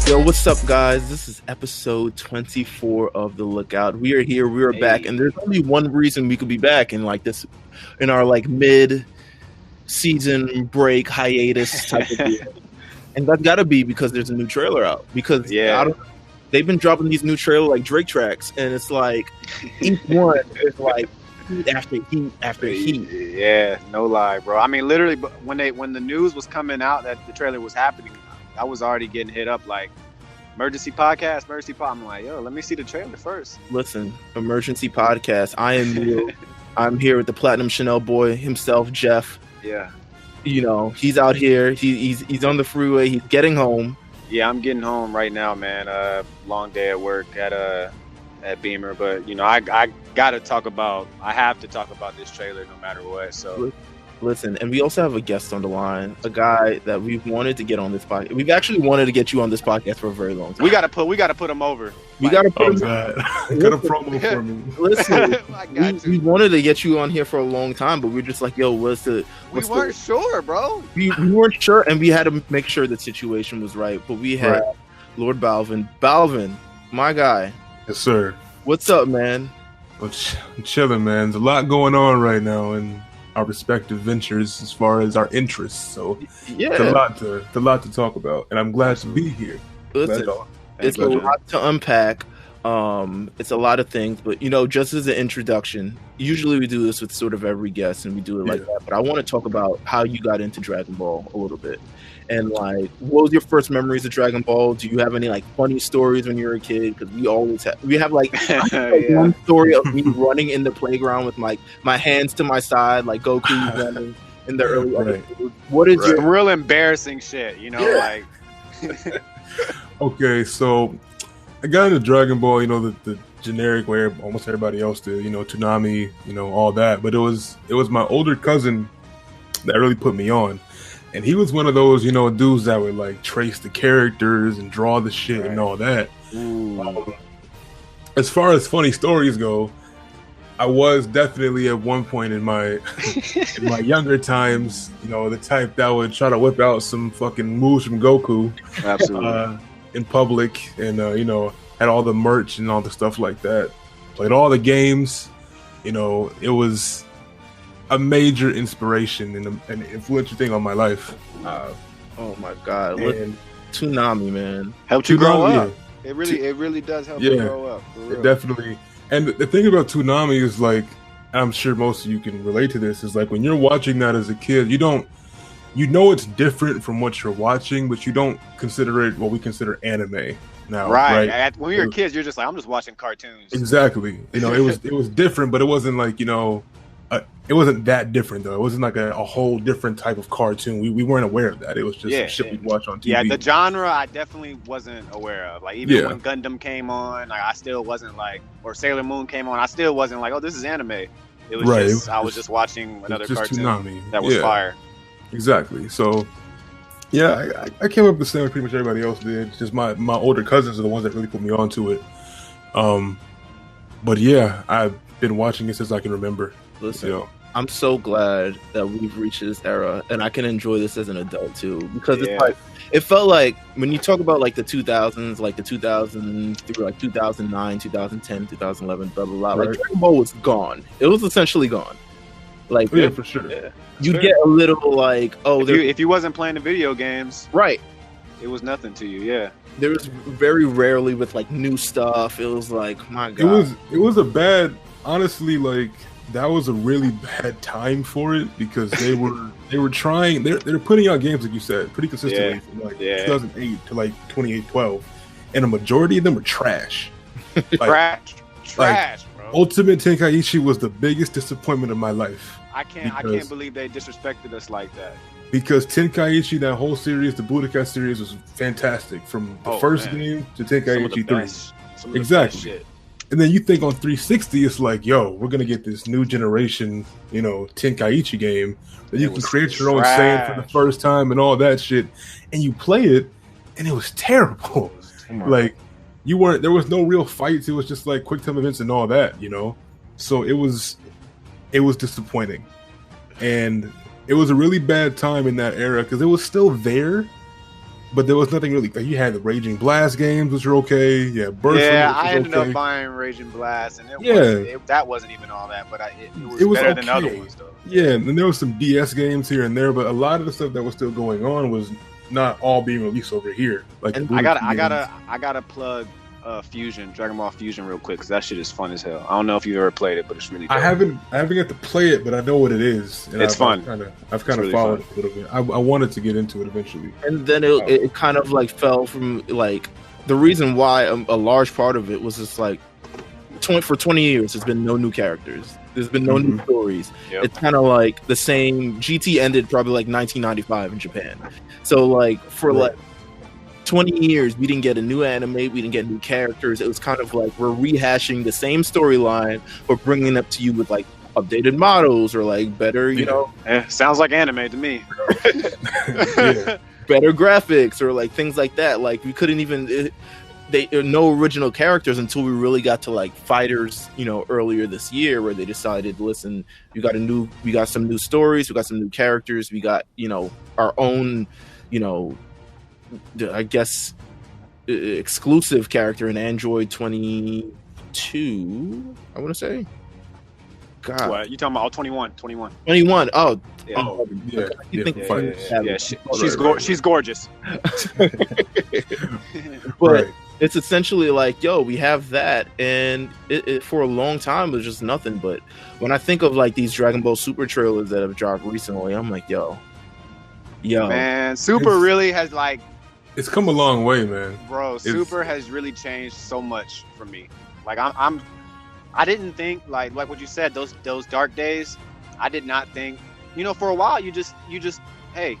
Yo, what's up, guys? This is episode 24 of The Lookout. We are here, we are back, and there's only one reason we could be back in like this, in our like mid-season break hiatus type of deal. And that's got to be because there's a new trailer out. Because they've been dropping these new trailers like Drake tracks, and it's like each one is like heat after heat after heat. Yeah, no lie, bro. I mean, literally, when the news was coming out that the trailer was happening, I was already getting hit up like emergency podcast. I'm like, yo, let me see the trailer first. Listen, emergency podcast. I am Meelz. I'm here with the Platinum Chanel boy himself, Jeff. Yeah. You know, he's out here. He's on the freeway. He's getting home. Yeah, I'm getting home right now, man. Long day at work at Beamer, but you know, I have to talk about this trailer no matter what. So. Listen, and we also have a guest on the line, a guy that we've wanted to get on this podcast. We've actually wanted to get you on this podcast for a very long time. We gotta put him over. We gotta put him. Got a promo for me. Listen, we wanted to get you on here for a long time, but we're just like, yo, we weren't sure, bro. We weren't sure, and we had to make sure the situation was right. But we had Lord Balvin. Balvin, my guy. Yes, sir. What's up, man? Well, I'm chilling, man. There's a lot going on right now, and our respective ventures as far as our interests, so it's a lot to talk about, and I'm glad to be here. Listen, it's a lot to unpack. It's a lot of things, but you know, just as an introduction, usually we do this with sort of every guest, and we do it like that. But I want to talk about how you got into Dragon Ball a little bit, and like, what was your first memories of Dragon Ball? Do you have any like funny stories when you were a kid? Because we have like one story of me running in the playground with like my hands to my side, like Goku running in the early episodes. What is your real embarrassing shit? You know, like. Okay, so I got into Dragon Ball, you know, the generic way almost everybody else did, you know, Toonami, you know, all that. But it was my older cousin that really put me on. And he was one of those, you know, dudes that would like trace the characters and draw the shit and all that. As far as funny stories go, I was definitely at one point in my in my younger times, you know, the type that would try to whip out some fucking moves from Goku. Absolutely. In public, and you know, had all the merch and all the stuff like that. Played all the games. You know, it was a major inspiration and an influential thing on my life. Oh my god! And Toonami, man, helped you grow up. It really does help you grow up. It definitely. And the thing about Toonami is, like, I'm sure most of you can relate to this, is like when you're watching that as a kid, you know it's different from what you're watching, but you don't consider it what we consider anime now. Right. When we were kids, you're just like, I'm just watching cartoons. Exactly. You know, it was different, but it wasn't like, you know, it wasn't that different though. It wasn't like a whole different type of cartoon. We weren't aware of that. It was just shit we'd watch on TV. Yeah, the genre I definitely wasn't aware of. Like even when Gundam came on, like I still wasn't like, or Sailor Moon came on, I still wasn't like, oh, this is anime. It was I was just watching another cartoon Toonami. That was fire. Exactly. So yeah, I came up the same as pretty much everybody else did. Just my older cousins are the ones that really put me onto it. But yeah, I've been watching it since I can remember. Listen, I'm so glad that we've reached this era, and I can enjoy this as an adult too, because it's like, it felt like when you talk about like the 2000s, like the 2000 through like 2009, 2010, 2011, blah blah blah. Like Dragon Ball was gone. It was essentially gone. Like for sure. You get a little like, if you wasn't playing the video games, right? It was nothing to you. Yeah. There was very rarely with like new stuff. It was like, my god. It was a bad, honestly, like. That was a really bad time for it because they were trying. They're putting out games, like you said, pretty consistently from like 2008 to like 2012, and a majority of them were trash. Trash, bro. Ultimate Tenkaichi was the biggest disappointment of my life. I can't believe they disrespected us like that. Because Tenkaichi, that whole series, the Budokai series, was fantastic from the first game to Tenkaichi 3. Exactly. And then you think on 360, it's like, yo, we're going to get this new generation, you know, Tenkaichi game that you can create your own Saiyan for the first time and all that shit. And you play it, and it was terrible. Like, there was no real fights. It was just like quick time events and all that, you know? So it was disappointing. And it was a really bad time in that era because it was still there, but there was nothing really. Like, you had the Raging Blast games, which were okay. Yeah, Burst. Yeah, I ended up buying Raging Blast, and that wasn't even all that, but it was better than other ones, though. Yeah, and there was some DS games here and there, but a lot of the stuff that was still going on was not all being released over here. Like, I gotta plug Fusion, Dragon Ball Fusion, real quick, because that shit is fun as hell. I don't know if you've ever played it, but it's really dope. I haven't got to play it, but I know what it is. And it's fun. I've kind of really followed it a little bit. I wanted to get into it eventually, and then it kind of like fell from like the reason why a large part of it was just like for 20 years there's been no new characters. There's been no new stories. Yep. It's kind of like the same. GT ended probably like 1995 in Japan. So like for like 20 years, we didn't get a new anime, we didn't get new characters. It was kind of like we're rehashing the same storyline, but bringing it up to you with like updated models or like better, you know. Sounds like anime to me. Better graphics or like things like that. Like we couldn't even. No original characters until we really got to like Fighters, you know, earlier this year, where they decided, listen, we got some new stories, we got some new characters, we got, you know, our own, you know, I guess exclusive character in Android 22, I want to say. God, what you talking about? 21. 21. Oh, yeah. She's gorgeous. But it's essentially like, yo, we have that, and it for a long time it was just nothing. But when I think of like these Dragon Ball Super trailers that have dropped recently, I'm like, yo, man, Super really has like. It's come a long way, man. Bro, Super has really changed so much for me. Like I didn't think like what you said, those dark days, I did not think, you know, for a while you just hey,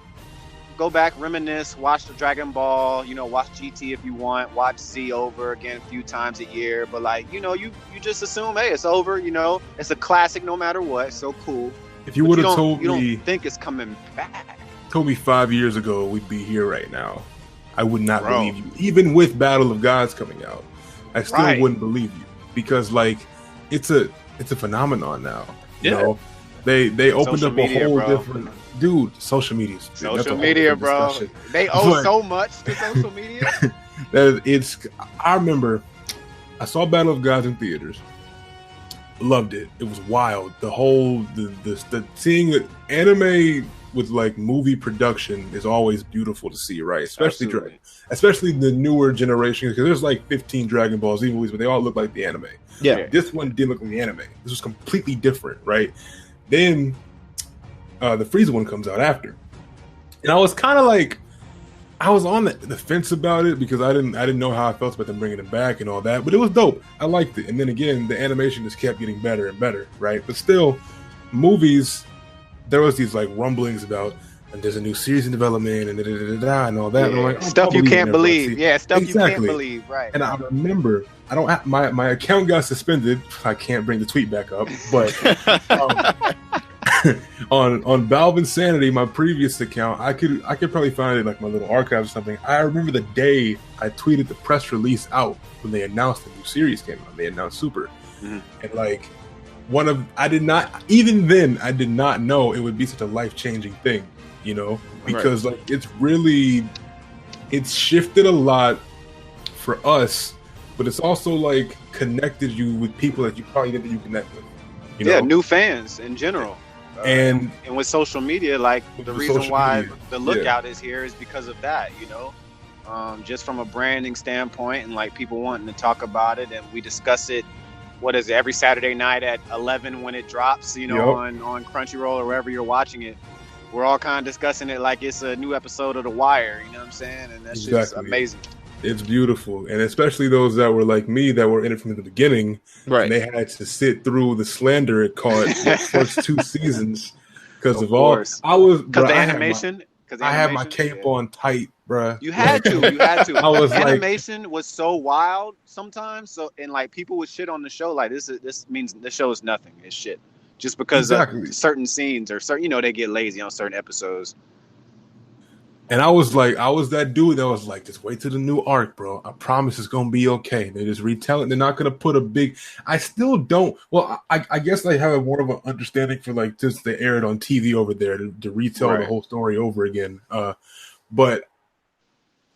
go back, reminisce, watch the Dragon Ball, you know, watch GT if you want, watch Z over again a few times a year, but like, you know, you just assume, hey, it's over, you know, it's a classic no matter what, it's so cool. If you would have told me, you don't think it's coming back. Told me 5 years ago we'd be here right now, I would not believe you. Even with Battle of Gods coming out, I still wouldn't believe you, because like it's a phenomenon now. You know, they opened up a whole different social media. Social media, bro. They owe so much to social media. I remember I saw Battle of Gods in theaters. Loved it. It was wild. The whole the seeing the anime with like movie production is always beautiful to see, right? Especially the newer generation, because there's like 15 Dragon Ball Z movies, but they all look like the anime. Yeah, this one didn't look like the anime. This was completely different, right? Then the Frieza one comes out after, and I was kind of like, I was on the fence about it because I didn't know how I felt about them bringing it back and all that, but it was dope. I liked it, and then again, the animation just kept getting better and better, right? But still, movies. There was these like rumblings about, and there's a new series in development and and all that. Yeah. And I'm like, stuff you can't believe. Yeah, stuff you can't believe. Right. And I remember, I don't have, my account got suspended. I can't bring the tweet back up, but on Balvin Sanity, my previous account, I could probably find it like my little archive or something. I remember the day I tweeted the press release out when they announced the new series came out. They announced Super, and like. I did not know it would be such a life-changing thing, you know, because like it's shifted a lot for us, but it's also like connected you with people that you probably didn't think you connect with. You know? New fans in general. And with social media, like the reason why the Lookout is here is because of that, you know, just from a branding standpoint and like people wanting to talk about it, and we discuss it. What is it, every Saturday night at 11 when it drops, you know, on Crunchyroll or wherever you're watching it. We're all kind of discussing it like it's a new episode of The Wire, you know what I'm saying? And that's just amazing. It's beautiful. And especially those that were like me that were in it from the beginning. Right. And they had to sit through the slander it caught the first 2 seasons because of all. Because the animation. I had my cape on tight, bruh. You had to. I was animation was so wild sometimes. So and like people would shit on the show like this means the show is nothing. It's shit. Just because of certain scenes or certain, you know, they get lazy on certain episodes. And I was that dude that was like, just wait till the new arc, bro. I promise it's gonna be okay. They just retell it. They're not gonna put a big. I still don't. Well, I guess I have more of an understanding for like just they air it on TV over there to retell the whole story over again. But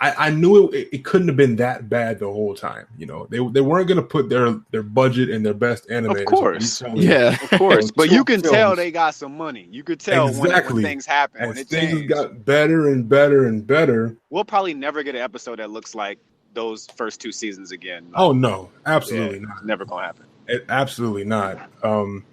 I knew it couldn't have been that bad the whole time. You know, they weren't going to put their budget and their best animators. Of course, yeah, of course. But you can tell they got some money. You could tell when things happen. As when things got better and better and better. We'll probably never get an episode that looks like those first 2 seasons again. Oh no, absolutely not. It's never gonna happen. Absolutely not. And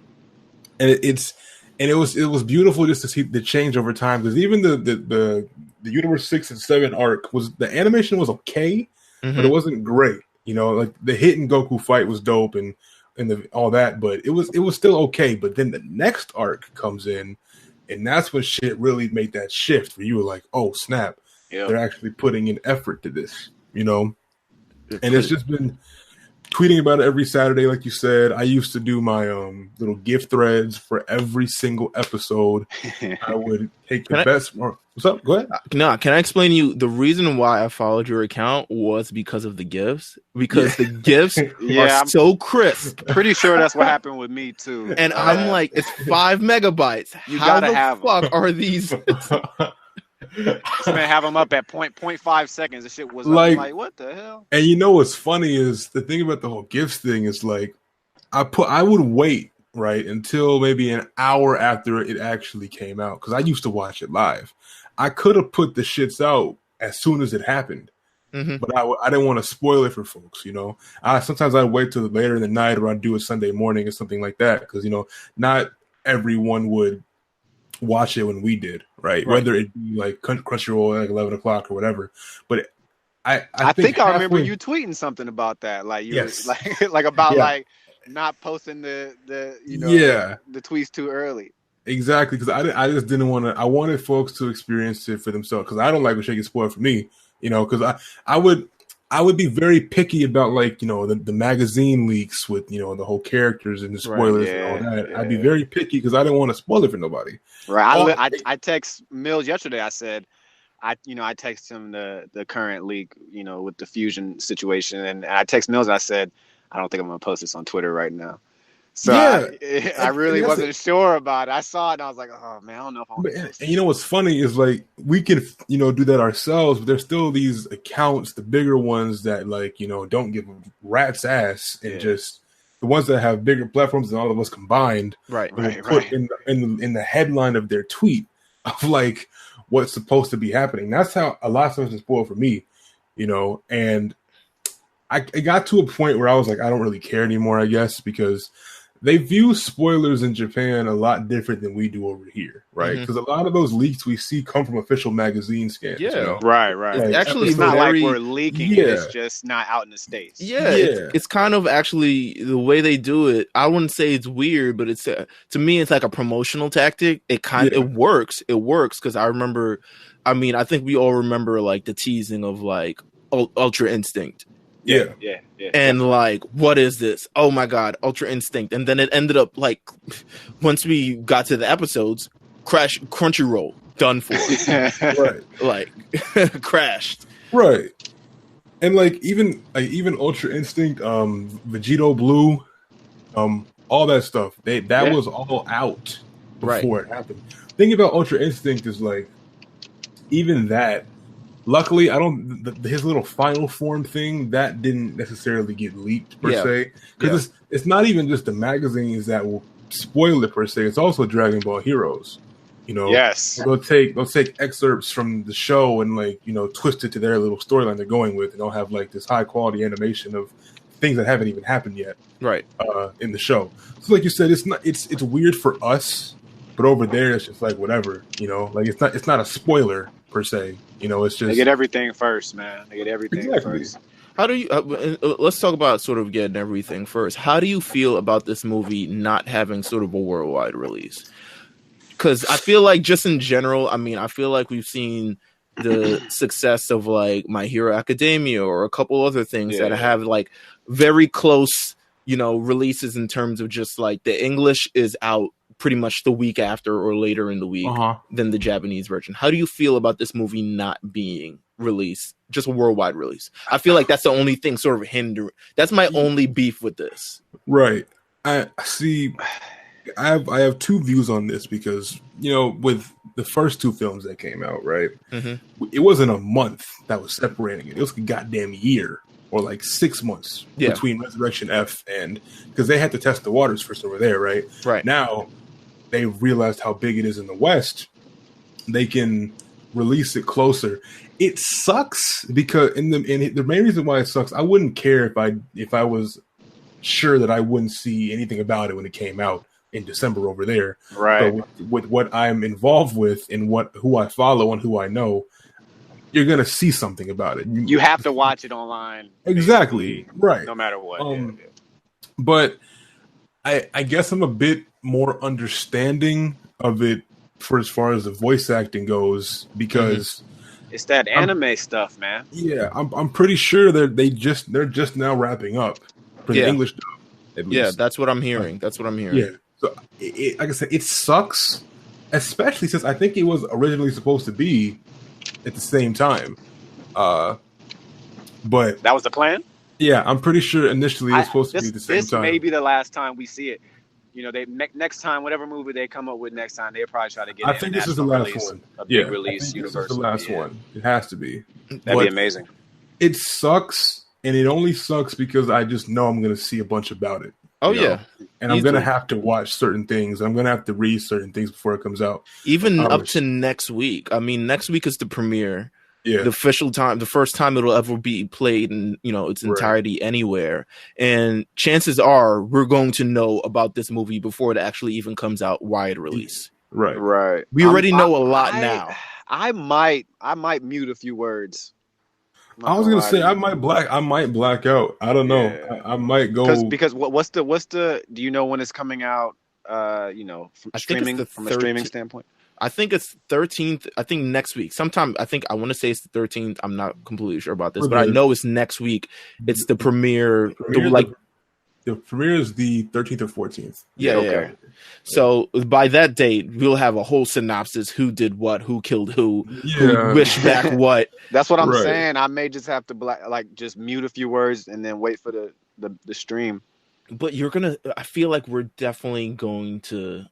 it was beautiful just to see the change over time, because even the Universe 6 and 7 arc the animation was okay, but it wasn't great. You know, like the Hit and Goku fight was dope and all that, but it was still okay. But then the next arc comes in, and that's when shit really made that shift where you were like, oh snap, they're actually putting in effort to this, you know. And it's just been tweeting about it every Saturday, like you said. I used to do my little gift threads for every single episode. I would take the best. What's up? Go ahead. No, can I explain to you the reason why I followed your account was because of the gifs? Because the gifs are so crisp. Pretty sure that's what happened with me too. And I'm like, it's 5 megabytes. How the fuck are these? This man have them up at 0.5 seconds. The shit was like, what the hell? And you know what's funny is the thing about the whole gifts thing is like, I would wait right until maybe an hour after it actually came out, because I used to watch it live. I could have put the shits out as soon as it happened, but I didn't want to spoil it for folks. You know, sometimes I'd wait till later in the night, or I'd do it Sunday morning or something like that, because you know not everyone would watch it when we did, right? Whether it be like Crunchyroll at like 11 o'clock or whatever. But I think I remember you tweeting something about that, like you like about like not posting the the tweets too early. Exactly, because I just didn't want to. I wanted folks to experience it for themselves, because I don't like when shit gets spoiled for me. You know, because I would be very picky about, like, you know, the magazine leaks with, you know, the whole characters and the spoilers and all that. Yeah. I'd be very picky because I didn't want to spoil it for nobody. Right. I text Meelz yesterday. I said, I text him the current leak, you know, with the fusion situation, and I text Meelz. I said, I don't think I'm gonna post this on Twitter right now. So I really wasn't sure about it. I saw it and I was like, oh man, I don't know if I'm gonna post it. And you know what's funny is, like, we can, you know, do that ourselves, but there's still these accounts, the bigger ones that, like, you know, don't give a rat's ass, and just the ones that have bigger platforms than all of us combined, right. Put in the headline of their tweet of like what's supposed to be happening. That's how a lot of stuff is spoiled for me, you know. And I got to a point where I was like, I don't really care anymore, I guess, because they view spoilers in Japan a lot different than we do over here, right? Because a lot of those leaks we see come from official magazine scans. Yeah, you know? Right. Like, actually, it's not like we're leaking. It's just not out in the States. It's kind of actually the way they do it. I wouldn't say it's weird, but it's to me, it's like a promotional tactic. It works. It works because I remember. I mean, I think we all remember like the teasing of like Ultra Instinct. Yeah. And like, what is this? Oh my God, Ultra Instinct. And then it ended up like, once we got to the episodes, Crunchyroll, done for. Right. Like, crashed. Right. And like even Ultra Instinct, Vegito Blue, all that stuff. That was all out before it happened. The thing about Ultra Instinct is, like, even that, luckily, his little final form thing that didn't necessarily get leaked per se, because it's not even just the magazines that will spoil it per se. It's also Dragon Ball Heroes. You know, they'll take excerpts from the show and, like, you know, twist it to their little storyline they're going with, and they'll have like this high quality animation of things that haven't even happened yet, right? In the show. So, like you said, it's weird for us, but over there it's just like whatever. You know, like it's not a spoiler per se. You know, it's just they get everything first, man. They get everything first. How do you? Let's talk about sort of getting everything first. How do you feel about this movie not having sort of a worldwide release? Because I feel like, just in general, I mean, I feel like we've seen the success of like My Hero Academia or a couple other things that have like very close, you know, releases in terms of just like the English is out pretty much the week after or later in the week than the Japanese version. How do you feel about this movie not being released, just a worldwide release? I feel like that's the only thing sort of hindering. That's my only beef with this. Right. I see. I have two views on this because, with the first two films that came out, right? Mm-hmm. It wasn't a month that was separating it. It was a goddamn year or like 6 months between Resurrection F and because they had to test the waters first over there, right? Right. Now they realized how big it is in the West. They can release it closer. It sucks because the main reason why it sucks, I wouldn't care if I was sure that I wouldn't see anything about it when it came out in December over there. Right. But with what I'm involved with and who I follow and who I know, you're gonna see something about it. You have to watch it online. Exactly. Right. No matter what. But I guess I'm a bit more understanding of it for as far as the voice acting goes because it's that anime stuff, man. Yeah, I'm pretty sure they're just now wrapping up for the English dub. At least. Yeah, that's what I'm hearing. Yeah. So, like I said, it sucks, especially since I think it was originally supposed to be at the same time. But that was the plan? Yeah, I'm pretty sure initially it was supposed to be at the same time. This may be the last time we see it. They next time, whatever movie they come up with next time, they'll probably try to get. I think this is the last one. A big release universal. This is the last one. It has to be. That'd be amazing. It sucks, and it only sucks because I just know I'm going to see a bunch about it. Oh yeah, and I'm going to have to watch certain things. I'm going to have to read certain things before it comes out. Even up to next week. I mean, next week is the premiere. Yeah, the official time, the first time it'll ever be played in its entirety anywhere. And chances are we're going to know about this movie before it actually even comes out wide release. Right. We already know a lot now. I might mute a few words. I was gonna say I might black out. I don't know. Yeah. I might go because what's the do you know when it's coming out? From a streaming standpoint. I think it's 13th. I think next week. Sometime. I want to say it's the 13th. I'm not completely sure about this, but I know it's next week. It's the premiere. The premiere is the 13th or 14th. Yeah. Okay. So by that date, we'll have a whole synopsis: who did what, who killed who wished back what. That's what I'm saying. I may just have to just mute a few words and then wait for the stream. But I feel like we're definitely going to.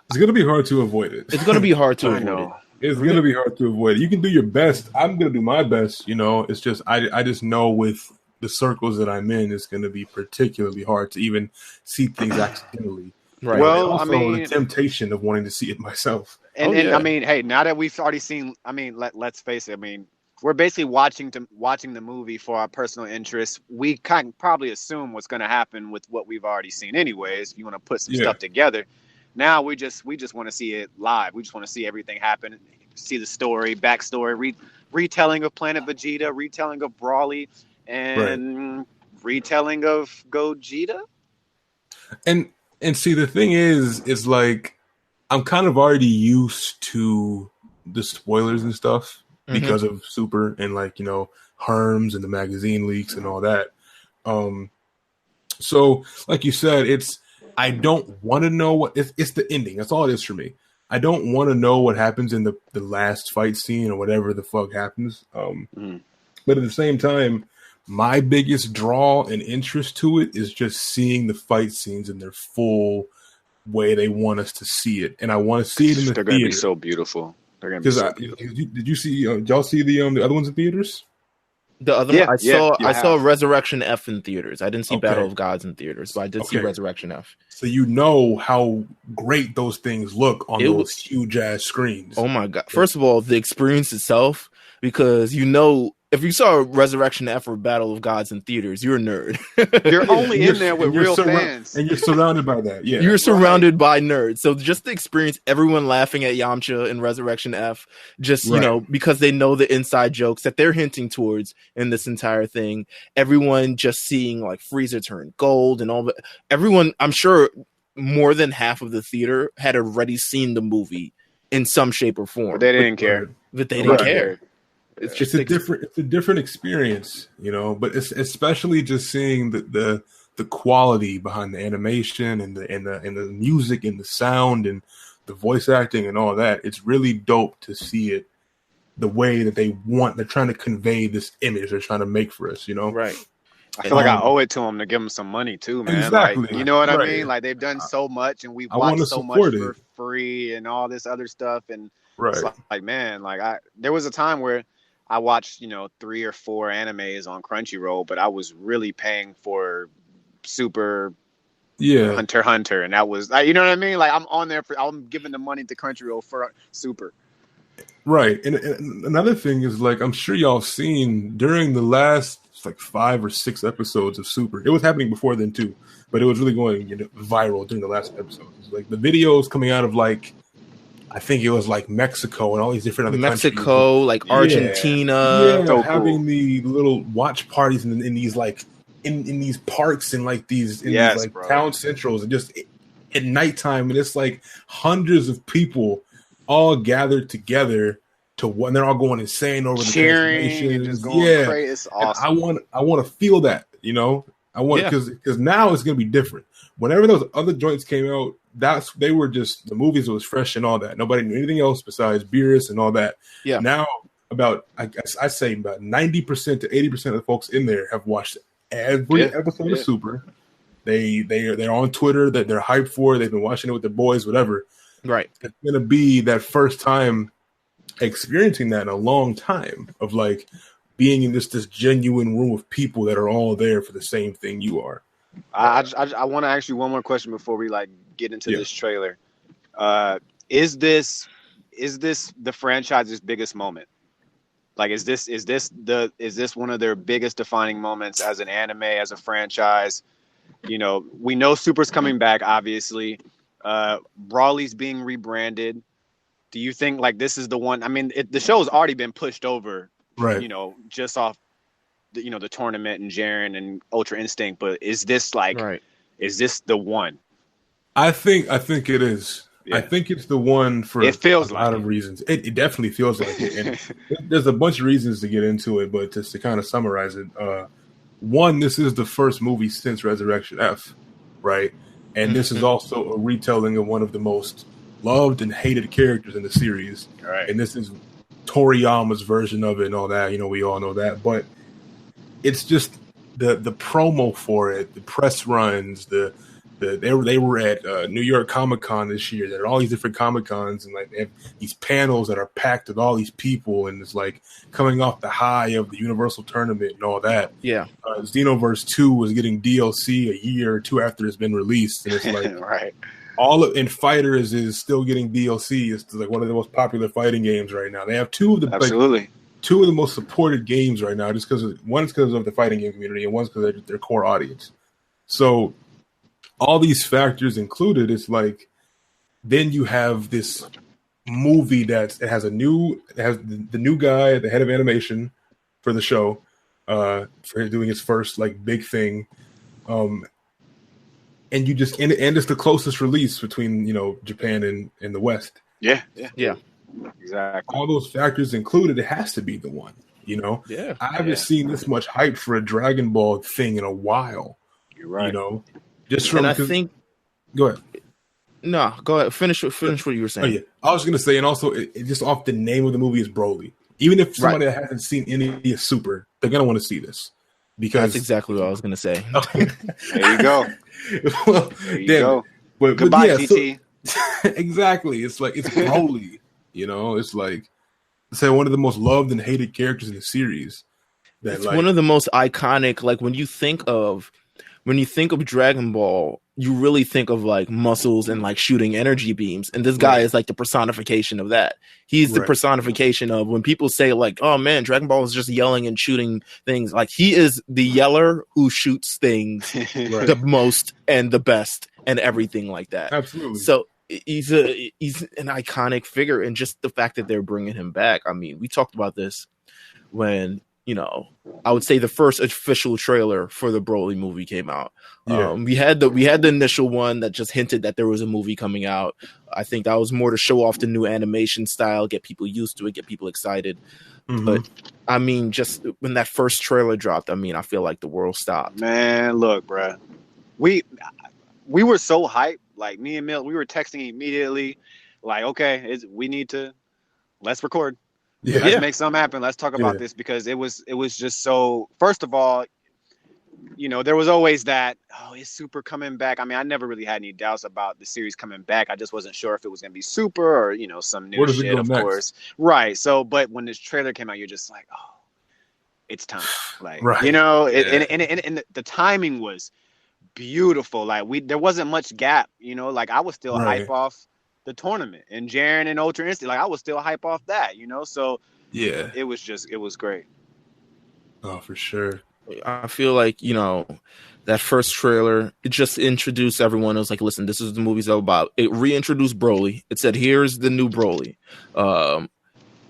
It's going to be hard to avoid it. It's going to be hard to avoid it. It's going to be hard to avoid it. You can do your best. I'm going to do my best. It's just I just know with the circles that I'm in, it's going to be particularly hard to even see things accidentally. Right. Well, also, the temptation of wanting to see it myself. And I mean, hey, now that we've already seen, I mean, let's face it. I mean, we're basically watching the movie for our personal interests. We kind of probably assume what's going to happen with what we've already seen, anyways. If you want to put some stuff together. Now we just want to see it live. We just want to see everything happen, see the story, backstory, retelling of Planet Vegeta, retelling of Brawly, and retelling of Gogeta. And see, the thing is like I'm kind of already used to the spoilers and stuff because of Super and Herms and the magazine leaks and all that. So like you said, I don't want to know what it's the ending. That's all it is for me. I don't want to know what happens in the last fight scene or whatever the fuck happens. But at the same time, my biggest draw and interest to it is just seeing the fight scenes in their full way they want us to see it, and I want to see it in the theater. They're going to be so beautiful. They're going to be so beautiful. Did you see? Did y'all see the other ones in theaters? The other one, I saw Resurrection F in theaters. I didn't see Battle of Gods in theaters, but I did see Resurrection F. So you know how great those things look on those huge ass screens. Oh my god! First of all, the experience itself, because if you saw Resurrection F or Battle of Gods in theaters, you're a nerd. You're only in there with real fans. And you're surrounded by that. Yeah. You're surrounded by nerds. So just the experience, everyone laughing at Yamcha in Resurrection F, just, because they know the inside jokes that they're hinting towards in this entire thing. Everyone just seeing like Frieza turn gold and all that. Everyone, I'm sure more than half of the theater had already seen the movie in some shape or form. But they didn't care. But they didn't care. It's just a different experience, but it's especially just seeing the quality behind the animation and the music and the sound and the voice acting and all that. It's really dope to see it the way that they're trying to convey this image they're trying to make for us, Right. I feel like I owe it to them to give them some money too, man. Exactly. Like, you know what I mean? Like they've done so much, and we've watched so much for free and all this other stuff. And it's like, man, like there was a time where I watched, 3 or 4 animes on Crunchyroll, but I was really paying for Super, Hunter x Hunter, and that was, you know what I mean? Like I'm giving the money to Crunchyroll for Super. Right. And another thing is, like, I'm sure y'all seen during the last 5 or 6 episodes of Super. It was happening before then too, but it was really going viral during the last episodes. Like the videos coming out of I think it was Mexico and all these different other countries. Like Argentina. So having the little watch parties in these in these parks and these town centrals, and just at nighttime, and it's hundreds of people all gathered together to one. They're all going insane over the cheering and just going crazy. It's awesome. And I want to feel that, I want, because now it's going to be different. Whenever those other joints came out, they were just, the movies was fresh and all that. Nobody knew anything else besides Beerus and all that. Yeah. Now I say about 90% to 80% of the folks in there have watched every episode of Super. They're on Twitter, that they're hyped for. They've been watching it with their boys, whatever. Right. It's going to be that first time experiencing that in a long time of being in this genuine room of people that are all there for the same thing you are. I want to ask you one more question before we get into this trailer. Is this the franchise's biggest moment? Is this one of their biggest defining moments as an anime, as a franchise? We know Super's coming back, obviously. Brawly's being rebranded. Do you think this is the one? I mean, the show's already been pushed over, right? Just off the tournament and Jaren and Ultra Instinct. But is this is this the one? I think it is. Yeah. I think it's the one for it feels a lot of reasons. It definitely feels like it. And there's a bunch of reasons to get into it, but just to kind of summarize it, one, this is the first movie since Resurrection F, right? And this is also a retelling of one of the most loved and hated characters in the series. Right. And this is Toriyama's version of it and all that. We all know that. But it's just the promo for it, the press runs, they were at New York Comic Con this year. There are all these different Comic Cons, and they have these panels that are packed with all these people, and it's coming off the high of the Universal Tournament and all that. Yeah. Xenoverse 2 was getting DLC a year or two after it's been released, and it's right. And Fighters is still getting DLC. It's one of the most popular fighting games right now. They have two of the most supported games right now, just because one's because of the fighting game community, and one's because of their core audience. So all these factors included, it's then you have this movie that has the new guy at the head of animation for the show, for doing his first big thing, and you just and it's the closest release between Japan and the West. Yeah, exactly. All those factors included, it has to be the one. Yeah, I haven't seen this much hype for a Dragon Ball thing in a while. You're right. Just from, and I think. Go ahead. No, go ahead. Finish what you were saying. Oh, yeah. I was going to say, and also, it just off the name of the movie is Broly. Even if somebody that hasn't seen any of Super, they're going to want to see this. Because that's exactly what I was going to say. There you go. Well, there you go. But goodbye, GT. So, exactly. It's it's Broly. It's one of the most loved and hated characters in the series. It's one of the most iconic. When you think of Dragon Ball, you really think of muscles and shooting energy beams. And this guy is the personification of that. He's the personification of when people say oh man, Dragon Ball is just yelling and shooting things. He is the yeller who shoots things the most and the best and everything like that. Absolutely. So he's an iconic figure. And just the fact that they're bringing him back. I mean, we talked about this when, I would say the first official trailer for the Broly movie came out. Yeah. We had the initial one that just hinted that there was a movie coming out. I think that was more to show off the new animation style, get people used to it, get people excited. Mm-hmm. But I mean, just when that first trailer dropped, I mean, I feel like the world stopped. Man, look, bro, we were so hyped. Me and Meelz, we were texting immediately. Okay, let's record. Yeah. Let's make something happen. Let's talk about this because it was just so. First of all, you know, there was always that, oh, is Super coming back? I mean, I never really had any doubts about the series coming back. I just wasn't sure if it was going to be Super or, you know, some new shit, of course. Right. So, but when this trailer came out, you're just like, oh, it's time. Like, you know, and the timing was beautiful. Like, there wasn't much gap, you know, like I was still hype off the tournament and Jaren and Ultra Instinct. Like, I was still hype off that, you know? So, yeah, it was great. Oh, for sure. I feel like, you know, that first trailer, it just introduced everyone. It was like, listen, this is the movie's all about. It reintroduced Broly. It said, here's the new Broly.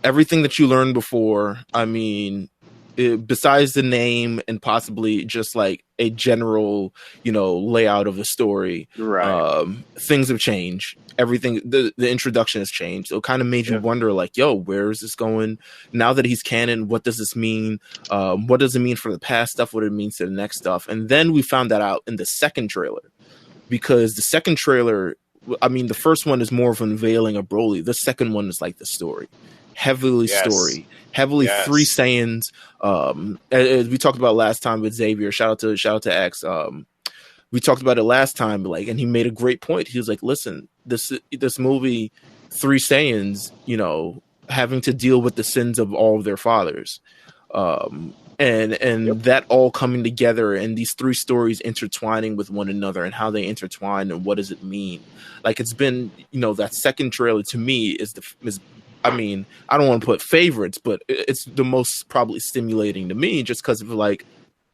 Everything that you learned before, I mean, besides the name and possibly just like a general, you know, layout of the story, things have changed. Everything, the introduction has changed. So it kind of made you wonder, like, yo, where is this going? Now that he's canon, what does this mean? What does it mean for the past stuff? What it means to the next stuff? And then we found that out in the second trailer, because the second trailer, I mean, the first one is more of an unveiling of Broly. The second one is like the story. Heavily story, heavily three Saiyans. As we talked about last time with Xavier, shout out to X. We talked about it last time, like, and he made a great point. He was like, listen, this movie, three Saiyans, you know, having to deal with the sins of all of their fathers. And that all coming together, and these three stories intertwining with one another, and how they intertwine, and what does it mean? Like, it's been, you know, that second trailer to me is I mean, I don't want to put favorites, but it's the most probably stimulating to me, just because of, like,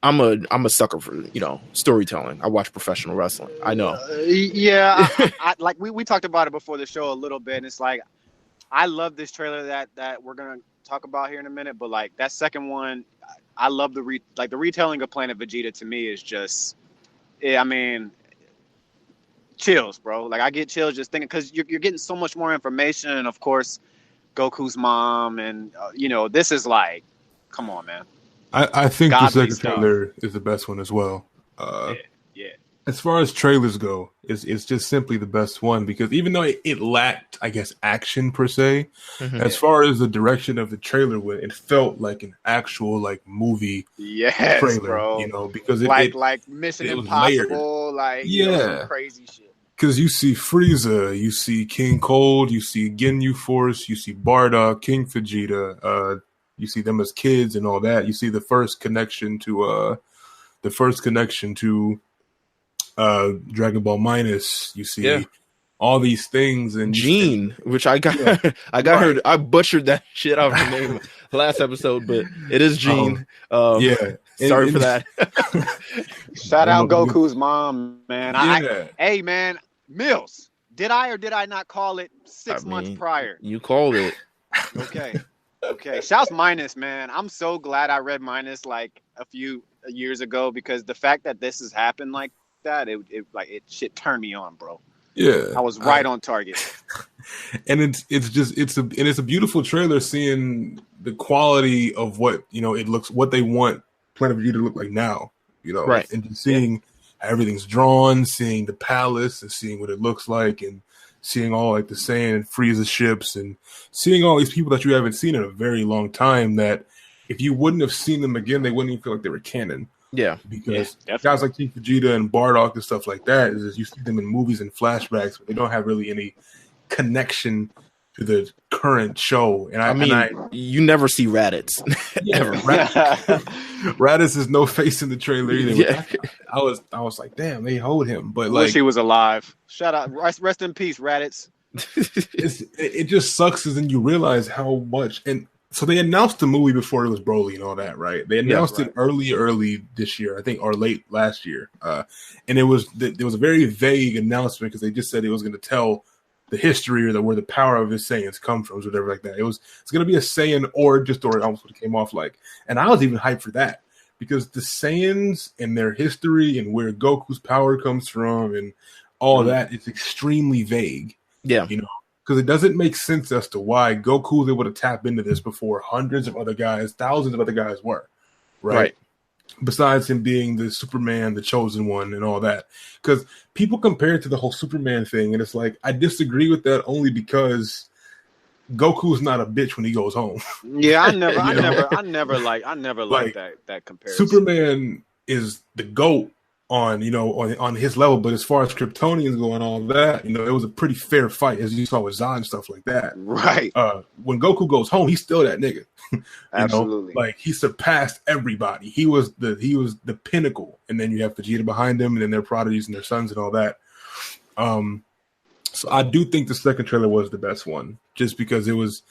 I'm a sucker for, you know, storytelling. I watch professional wrestling. I know. I like we talked about it before the show a little bit, and it's like, I love this trailer that we're gonna talk about here in a minute, but like that second one, I love the retelling of Planet Vegeta. To me is just, I mean, chills, bro. Like, I get chills just thinking, because you're getting so much more information, and of course, Goku's mom, and you know, this is like, come on, man. I think the second trailer is the best one as well. As far as trailers go, it's just simply the best one, because even though it lacked, I guess, action per se, as far as the direction of the trailer went, it felt like an actual, like, movie trailer, bro. You know, because like Mission Impossible, like, you know, some crazy shit. Because you see Frieza, you see King Cold, you see Ginyu Force, you see Bardock, King Vegeta, you see them as kids and all that. You see the first connection to Dragon Ball Minus. You see all these things, and Gene, which I got heard. I butchered that shit out of her name last episode, but it is Gene. Sorry for that. Shout out Goku's mom, man. Hey, man, Meelz, did I or did I not call it 6 months prior? You called it. Okay. Shouts Minus, man. I'm so glad I read Minus like a few years ago, because the fact that this has happened like that, it shit turned me on, bro. Yeah, I was right on target. And it's a beautiful trailer, seeing the quality of what, you know, what they want Planet Vegeta to look like now, you know, right? And just seeing how everything's drawn, seeing the palace, and seeing what it looks like, and seeing all, like, the Saiyan and Frieza ships, and seeing all these people that you haven't seen in a very long time, that if you wouldn't have seen them again, they wouldn't even feel like they were canon. Yeah. Because guys like King Vegeta and Bardock and stuff like that, is you see them in movies and flashbacks, but they don't have really any connection to the current show. And you never see Raditz. Ever. Raditz is no face in the trailer either. Yeah. I was like, damn, they hold him. But wish he was alive. Shout out, rest in peace, Raditz. It just sucks, because then you realize how much. And so they announced the movie before it was Broly and all that, right? They announced it early this year, I think, or late last year. And it was a very vague announcement, because they just said it was going to tell the history, or where the power of his Saiyans come from, or whatever like that. It's going to be a Saiyan origin story, almost what it came off like. And I was even hyped for that, because the Saiyans and their history and where Goku's power comes from and all that, it's extremely vague. Yeah. You know, because it doesn't make sense as to why Goku was able to tap into this before hundreds of other guys, thousands of other guys were. Right. Besides him being the Superman, the chosen one, and all that. Because people compare it to the whole Superman thing, and it's like, I disagree with that only because Goku's not a bitch when he goes home. Yeah, I never liked that comparison. Superman is the GOAT on on his level, but as far as Kryptonians go and all that, it was a pretty fair fight, as you saw with Zod and stuff like that. Right. When Goku goes home, he's still that nigga. Absolutely. Like he surpassed everybody. He was the pinnacle, and then you have Vegeta behind him, and then their prodigies and their sons and all that. So I do think the second trailer was the best one, just because it was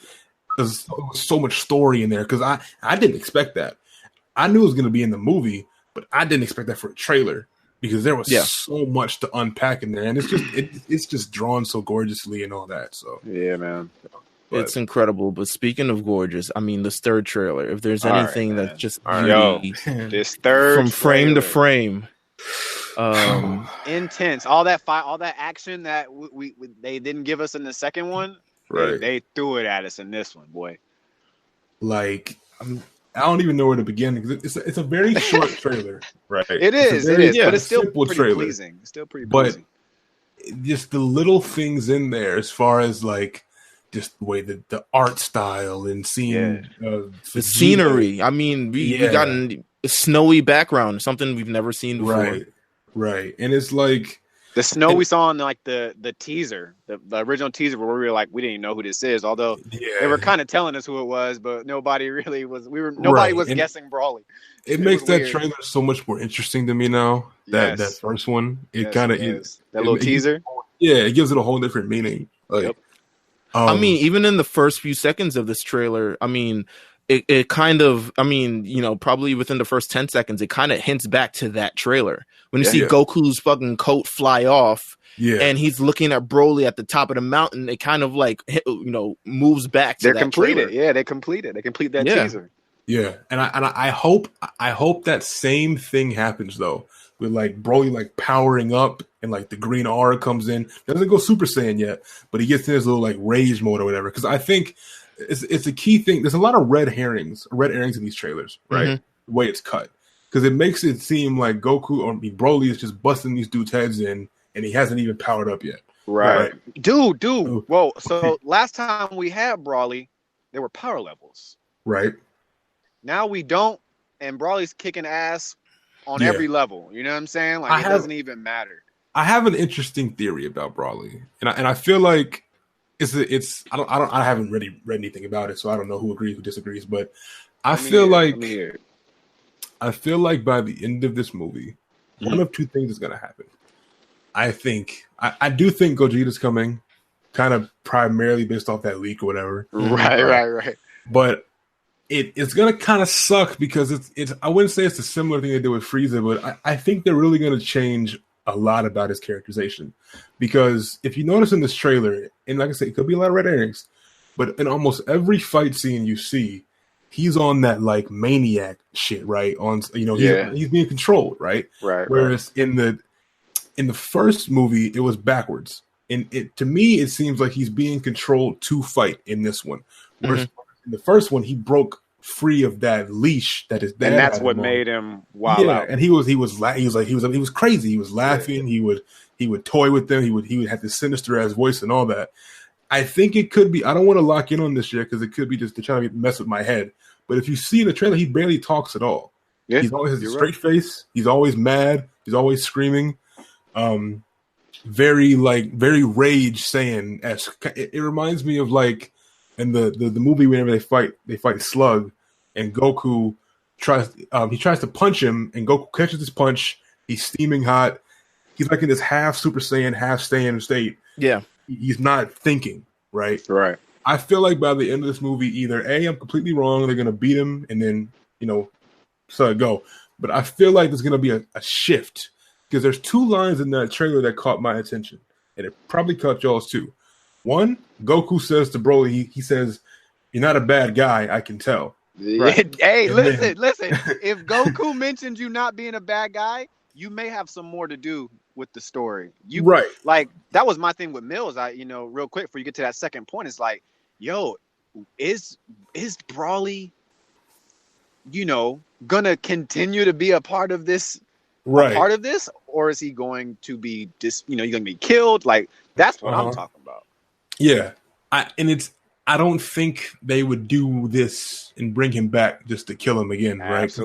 so much story in there. Because I didn't expect that. I knew it was going to be in the movie, but I didn't expect that for a trailer, because there was so much to unpack in there, and it's just drawn so gorgeously and all that. So yeah, man, it's incredible. But speaking of gorgeous, I mean, this third trailer, if there's anything that's just beauty, this third from frame to frame, intense, all that fight, all that action that they didn't give us in the second one, right? They threw it at us in this one, boy. Like, I don't even know where to begin, because it's a very short trailer, right? It is, but it's still pretty pleasing. It's still pretty pleasing. But just the little things in there, as far as like just the way the art style and seeing the scenery. I mean, we got a snowy background, something we've never seen before. Right, and it's like the snow we saw in like the teaser, the original teaser, where we were like, we didn't even know who this is, although they were kind of telling us who it was, but nobody really was. Nobody was guessing Brawly. It makes that trailer so much more interesting to me now. That first one, it kind of is that little teaser. It gives it a whole different meaning. Like, I mean, even in the first few seconds of this trailer, I mean, it kind of, I mean, probably within the first 10 seconds, it kind of hints back to that trailer. When you see Goku's fucking coat fly off, and he's looking at Broly at the top of the mountain, it kind of like, moves back to that completed. trailer. Yeah, they complete that teaser. Yeah, and I hope that same thing happens though, with like Broly like powering up and like the green aura comes in. Doesn't go Super Saiyan yet, but he gets in his little like rage mode or whatever. Because I think it's a key thing. There's a lot of red herrings in these trailers, right? Mm-hmm. The way it's cut, because it makes it seem like Goku or Broly is just busting these dudes' heads in, and he hasn't even powered up yet. Right. Dude. Whoa. So last time we had Broly, there were power levels. Right. Now we don't, and Brawly's kicking ass on every level. You know what I'm saying? Like, it doesn't even matter. I have an interesting theory about Brawly, and I feel like I haven't really read anything about it, so I don't know who agrees, who disagrees, but I feel like by the end of this movie, one of two things is going to happen. I do think Gogeta's coming, kind of primarily based off that leak or whatever. Right. But it's going to kind of suck, because it's I wouldn't say it's a similar thing they did with Frieza, but I think they're really going to change a lot about his characterization. Because if you notice in this trailer, and like I said, it could be a lot of red herrings, but in almost every fight scene you see, he's on that like maniac shit, right? He's being controlled, right? Right. Whereas in the first movie, it was backwards. And to me, it seems like he's being controlled to fight in this one. Whereas in the first one, he broke free of that leash that his dad, and that's what made him wild out. And he was crazy. He was laughing. He would toy with them. He would have this sinister ass voice and all that. I think it could be. I don't want to lock in on this yet, because it could be just to try to mess with my head. But if you see in the trailer, he barely talks at all. Yeah, he's always has a straight face. He's always mad. He's always screaming. Very Rage Saiyan-esque. It reminds me of like in the movie whenever they fight Slug, and Goku tries to punch him, and Goku catches his punch. He's steaming hot. He's like in this half Super Saiyan, half Saiyan state. Yeah. He's not thinking, right? Right. I feel like by the end of this movie, either A, I'm completely wrong, they're going to beat him, and then, so it go. But I feel like there's going to be a shift, because there's two lines in that trailer that caught my attention, and it probably caught y'all's too. One, Goku says to Broly, he says, "You're not a bad guy, I can tell." Right? Hey, listen. If Goku mentions you not being a bad guy, you may have some more to do with the story. Like, that was my thing with Meelz. Real quick before you get to that second point, it's like, yo, is Brawly, gonna continue to be a part of this? Right. Part of this, or is he going to be he's going to be killed? Like, that's what I'm talking about. Yeah, I don't think they would do this and bring him back just to kill him again, right?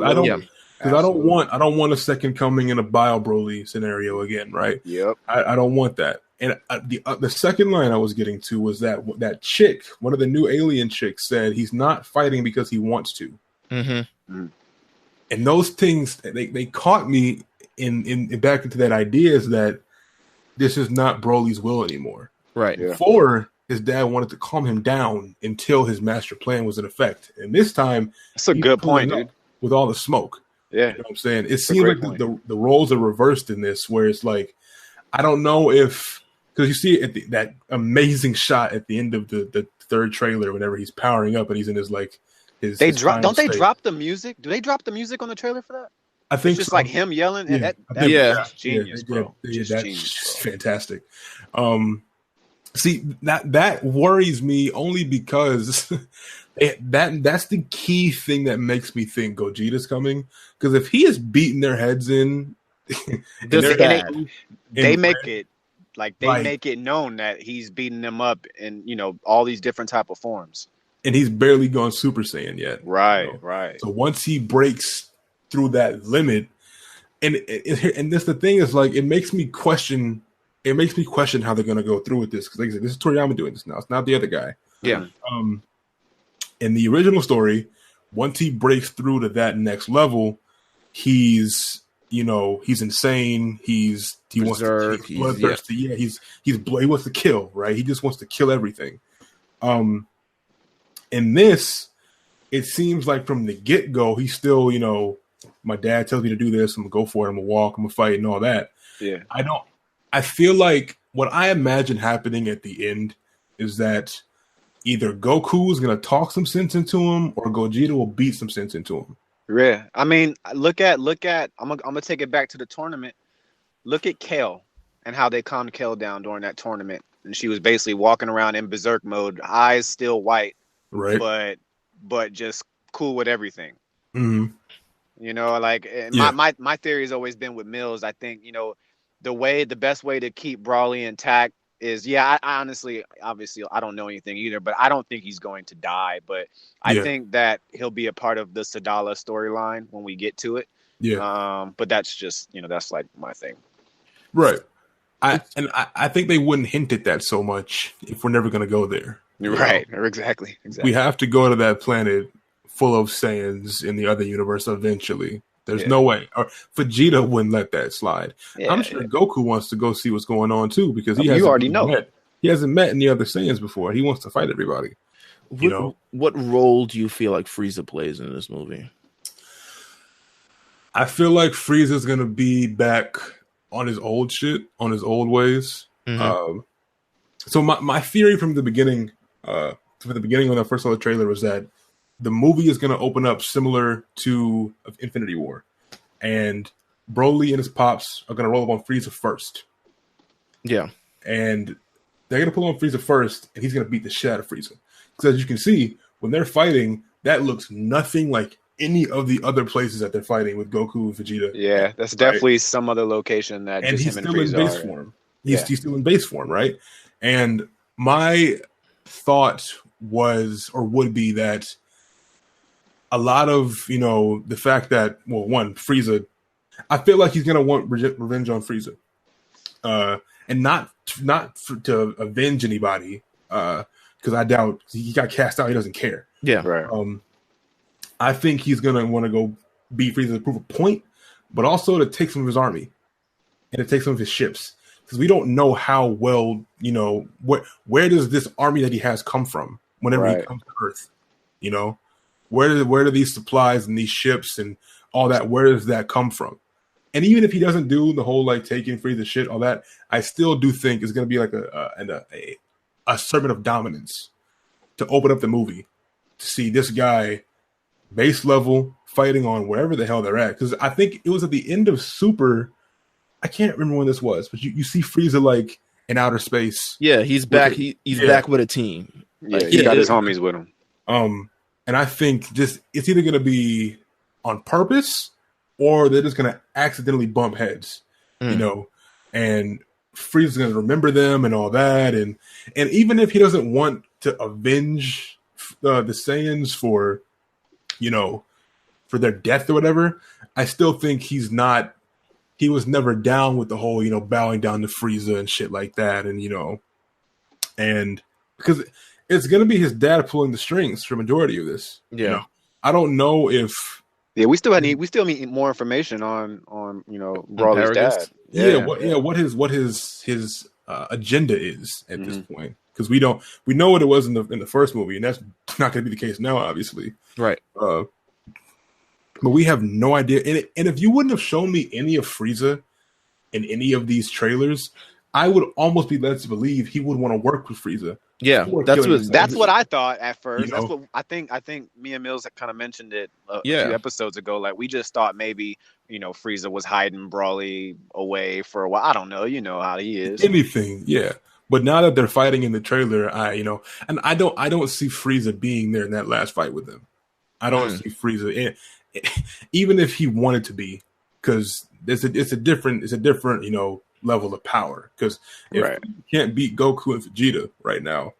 Because I don't want a second coming in a Bio Broly scenario again, right? Yep. I don't want that. And the second line I was getting to was that chick, one of the new alien chicks, said he's not fighting because he wants to. Mm-hmm. And those things they caught me in back into that idea is that this is not Broly's will anymore. Right. Yeah. Before, his dad wanted to calm him down until his master plan was in effect. And this time, that's a good point, dude. With all the smoke. Yeah. You know what I'm saying? It seems like the roles are reversed in this, where it's like, I don't know if, because you see that amazing shot at the end of the third trailer whenever he's powering up and he's in his like his. They drop. Don't they drop the music? Do they drop the music on the trailer for that? I think it's just like him yelling. And that's genius, bro. That's genius, bro. Fantastic. See that worries me only because that's the key thing that makes me think Gogeta's coming. Because if he is beating their heads in, they make it like make it known that he's beating them up in all these different type of forms, and he's barely gone Super Saiyan yet. Right. So once he breaks through that limit, and this the thing is like it makes me question how they're going to go through with this, because like I said, this is Toriyama doing this now. It's not the other guy. Yeah. In the original story, once he breaks through to that next level, he's insane. He wants to, he's bloodthirsty. Yeah, he wants to kill. Right. He just wants to kill everything. In this, it seems like from the get go, he's still my dad tells me to do this. I'm gonna go for it. I'm gonna walk. I'm gonna fight and all that. Yeah. I feel like what I imagine happening at the end is that either Goku is going to talk some sense into him or Gogeta will beat some sense into him. Yeah. I mean, look at I'm going to take it back to the tournament. Look at Kale and how they calmed Kale down during that tournament. And she was basically walking around in berserk mode, eyes still white, right? But just cool with everything. Mm-hmm. My theory has always been with Meelz. I think, the best way to keep Broly intact is, I honestly, obviously, I don't know anything either, but I don't think he's going to die. But I think that he'll be a part of the Sadala storyline when we get to it. Yeah. But that's just, that's like my thing. Right. I think they wouldn't hint at that so much if we're never going to go there. Right. Exactly. We have to go to that planet full of Saiyans in the other universe eventually. There's no way. Or Vegeta wouldn't let that slide. Yeah, I'm sure Goku wants to go see what's going on too, because he hasn't met any other Saiyans before. He wants to fight everybody. What role do you feel like Frieza plays in this movie? I feel like Frieza's gonna be back on his old shit, on his old ways. Mm-hmm. So my theory from the beginning, when I first saw the trailer, was that the movie is going to open up similar to Infinity War, and Broly and his pops are going to roll up on Frieza first. Yeah, and they're going to pull on Frieza first, and he's going to beat the shit out of Frieza. Because as you can see, when they're fighting, that looks nothing like any of the other places that they're fighting with Goku and Vegeta. Yeah, that's definitely some other location that. And he's still in base form. He's still in base form, right? And my thought would be that a lot of, the fact that, Frieza, I feel like he's going to want revenge on Frieza. And not to avenge anybody, because I doubt he got cast out. He doesn't care. Yeah. Right. I think he's going to want to go beat Frieza to prove a point, but also to take some of his army and to take some of his ships. Because we don't know how well, where does this army that he has come from whenever he comes to Earth? Where do these supplies and these ships and all that, where does that come from? And even if he doesn't do the whole taking Frieza shit, all that, I still do think it's going to be like a servant of dominance to open up the movie to see this guy base level fighting on wherever the hell they're at. Because I think it was at the end of Super. I can't remember when this was, but you see Frieza in outer space. Yeah, he's back. He's back with a team. Yeah, he got his homies with him. And I think it's either going to be on purpose or they're just going to accidentally bump heads, and Frieza's going to remember them and all that. And even if he doesn't want to avenge the Saiyans for their death or whatever, I still think he was never down with the whole, bowing down to Frieza and shit like that. And, and because it's going to be his dad pulling the strings for majority of this. Yeah. I don't know if. Yeah, we still need more information on Broly's dad. What his agenda is at this point, because we know what it was in the first movie, and that's not going to be the case now, obviously. Right. But we have no idea. And if you wouldn't have shown me any of Frieza in any of these trailers, I would almost be led to believe he would want to work with Frieza. Yeah, that's what I thought at first. That's what I think. I think me and Meelz kind of mentioned it a few episodes ago. Like, we just thought maybe Frieza was hiding Broly away for a while. I don't know. You know how he is. Anything, yeah. But now that they're fighting in the trailer, and I don't see Frieza being there in that last fight with them. I don't see Frieza, even if he wanted to be, because it's a different level of power. Because if you can't beat Goku and Vegeta right now,